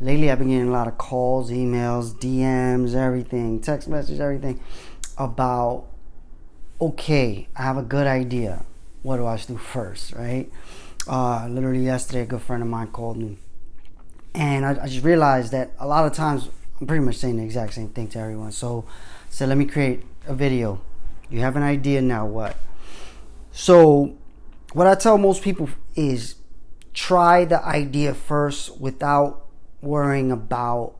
lately I've been getting a lot of calls, emails, DMs, everything, text messages, everything about, okay, I have a good idea. What do I do first, right? Literally yesterday, a good friend of mine called me, and I just realized that a lot of times I'm pretty much saying the exact same thing to everyone. So I said, let me create a video. You have an idea, now what? So what I tell most people is try the idea first without worrying about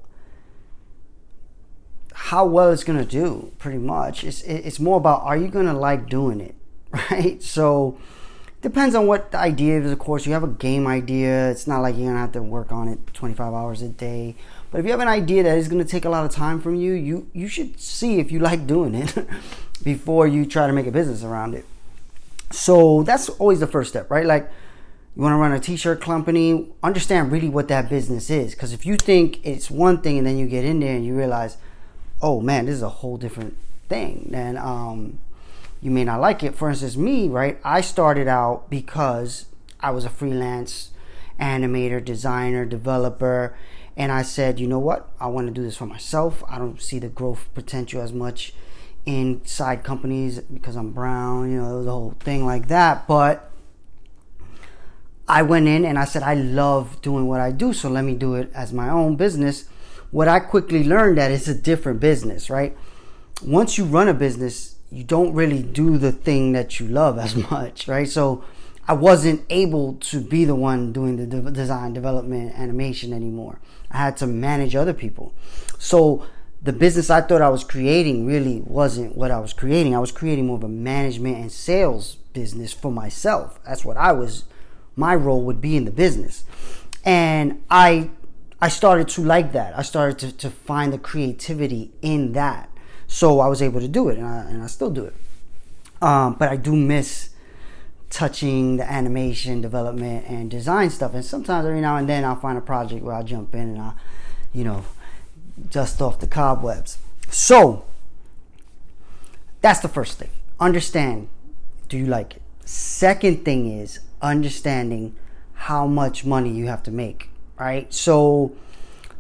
how well it's going to do. Pretty much it's more about, are you going to like doing it, right? So depends on what the idea is. Of course, you have a game idea, it's not like you're going to have to work on it 25 hours a day. But if you have an idea that is going to take a lot of time from you, you should see if you like doing it before you try to make a business around it. So that's always the first step, right? Like, you want to run a t-shirt company, understand really what that business is. Because if you think it's one thing and then you get in there and you realize, oh man, this is a whole different thing, then you may not like it. For instance, me, right? I started out because I was a freelance animator, designer, developer. And I said, you know what? I want to do this for myself. I don't see the growth potential as much inside companies because I'm brown, it was a whole thing like that. But I went in and I said, I love doing what I do, so let me do it as my own business. What I quickly learned that it's a different business, right? Once you run a business, you don't really do the thing that you love as much, right? So I wasn't able to be the one doing the design, development, animation anymore. I had to manage other people. So the business I thought I was creating really wasn't what I was creating. I was creating more of a management and sales business for myself. That's what my role would be in the business. And I started to like that. I started to find the creativity in that. So I was able to do it, and I still do it. But I do miss touching the animation, development, and design stuff. And sometimes every now and then I'll find a project where I'll jump in and I'll, dust off the cobwebs. So that's the first thing. Understand, do you like it? Second thing is understanding how much money you have to make, right? So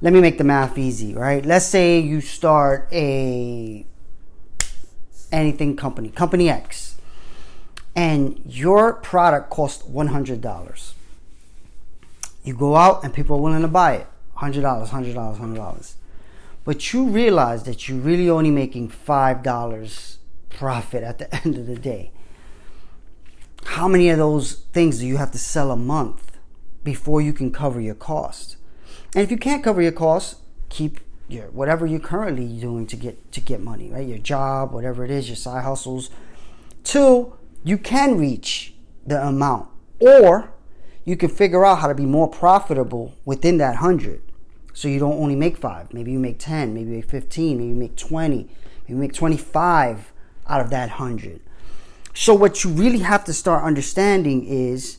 let me make the math easy, right? Let's say you start anything company X, and your product costs $100. You go out and people are willing to buy it. $100. But you realize that you're really only making $5 profit at the end of the day. How many of those things do you have to sell a month before you can cover your costs? And if you can't cover your costs, keep whatever you're currently doing to get money, right? Your job, whatever it is, your side hustles. 2, you can reach the amount, or you can figure out how to be more profitable within that 100. So you don't only make 5. Maybe you make 10, maybe you make 15, maybe you make 20, maybe you make 25 out of that 100. So what you really have to start understanding is,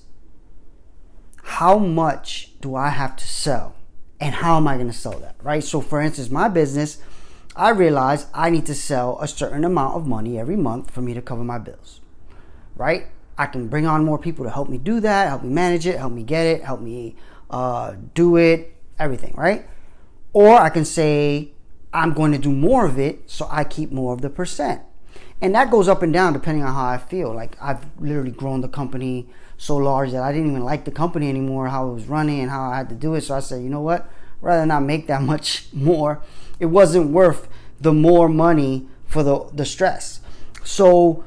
how much do I have to sell? And how am I going to sell that, right? So for instance, my business, I realize I need to sell a certain amount of money every month for me to cover my bills, right? I can bring on more people to help me do that, help me manage it, help me get it, help me do it, everything, right? Or I can say, I'm going to do more of it so I keep more of the percent. And that goes up and down depending on how I feel. Like, I've literally grown the company so large that I didn't even like the company anymore, how it was running and how I had to do it. So I said, you know what? Rather not make that much more. It wasn't worth the more money for the stress. So,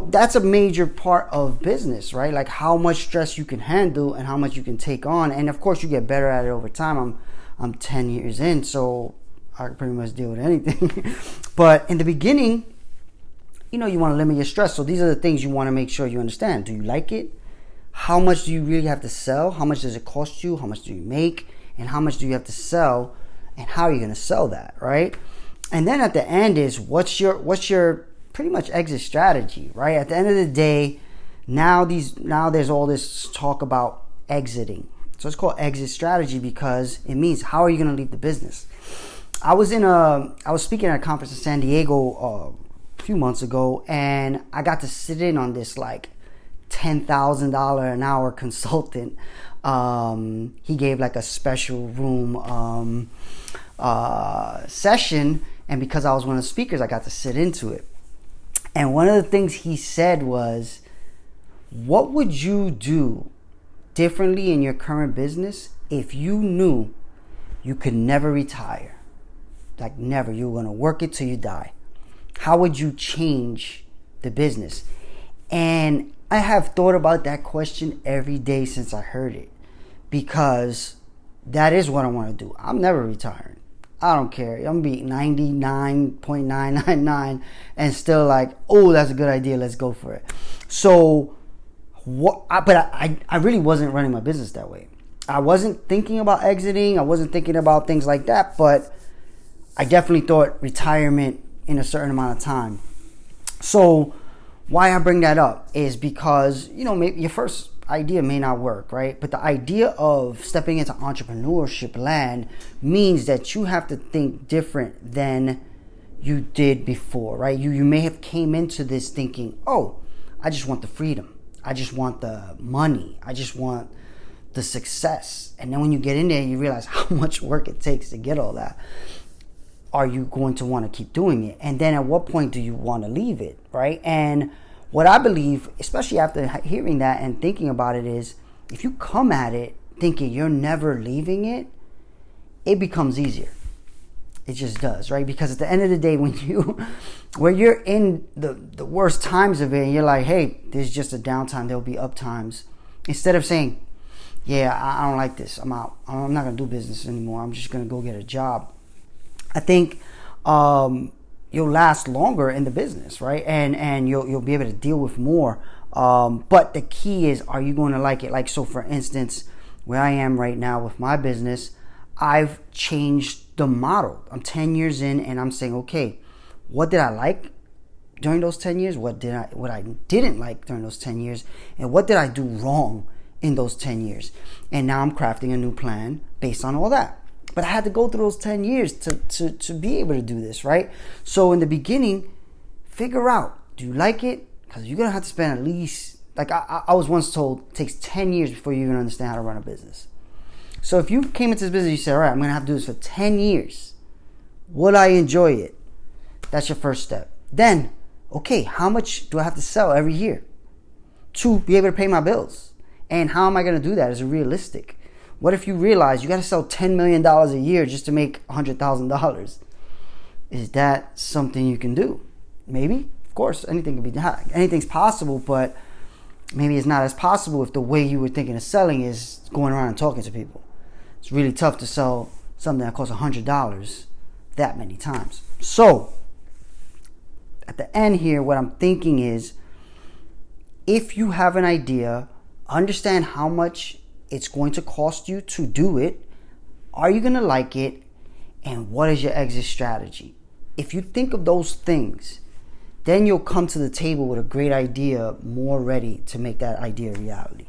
that's a major part of business, right? Like, how much stress you can handle and how much you can take on. And of course, you get better at it over time. I'm 10 years in, so I can pretty much deal with anything. But in the beginning, you want to limit your stress. So these are the things you want to make sure you understand. Do you like it? How much do you really have to sell? How much does it cost you? How much do you make? And how much do you have to sell? And how are you going to sell that, right? And then at the end is, what's your pretty much exit strategy, right? At the end of the day, now there's all this talk about exiting. So it's called exit strategy because it means, how are you going to leave the business? I was speaking at a conference in San Diego a few months ago, and I got to sit in on this like $10,000 an hour consultant He gave like a special room session, and because I was one of the speakers, I got to sit into it. And one of the things he said was, what would you do differently in your current business if you knew you could never retire? Like never, you were going to work it till you die. How would you change the business? And I have thought about that question every day since I heard it, because that is what I want to do. I'm never retiring. I don't care. I'm going to be 99.999 and still like, oh, that's a good idea. Let's go for it. So, I really wasn't running my business that way. I wasn't thinking about exiting. I wasn't thinking about things like that. But I definitely thought retirement in a certain amount of time. So why I bring that up is because, maybe your first idea may not work, right? But the idea of stepping into entrepreneurship land means that you have to think different than you did before, right? You may have came into this thinking, oh, I just want the freedom. I just want the money. I just want the success. And then when you get in there, you realize how much work it takes to get all that. Are you going to want to keep doing it? And then at what point do you want to leave it, right? And what I believe, especially after hearing that and thinking about it, is if you come at it thinking you're never leaving it, it becomes easier. It just does, right? Because at the end of the day, when you're in the worst times of it, and you're like, hey, there's just a downtime, there'll be up times. Instead of saying, yeah, I don't like this, I'm out, I'm not going to do business anymore, I'm just going to go get a job. I think you'll last longer in the business, right? And you'll be able to deal with more. But the key is, are you going to like it? Like, so for instance, where I am right now with my business, I've changed the model. I'm 10 years in, and I'm saying, okay, what did I like during those 10 years? What I didn't like during those 10 years? And what did I do wrong in those 10 years? And now I'm crafting a new plan based on all that. But I had to go through those 10 years to be able to do this, right? So in the beginning, figure out, do you like it? Because you're going to have to spend at least, like I was once told, it takes 10 years before you even understand how to run a business. So if you came into this business, you said, all right, I'm going to have to do this for 10 years. Would I enjoy it? That's your first step. Then, okay, how much do I have to sell every year to be able to pay my bills? And how am I going to do that? Is it realistic? What if you realize you got to sell $10 million a year just to make $100,000? Is that something you can do? Maybe. Of course, anything can be done. Anything's possible, but maybe it's not as possible if the way you were thinking of selling is going around and talking to people. It's really tough to sell something that costs $100 that many times. So, at the end here, what I'm thinking is, if you have an idea, understand how much it's going to cost you to do it. Are you going to like it? And what is your exit strategy? If you think of those things, then you'll come to the table with a great idea, more ready to make that idea a reality.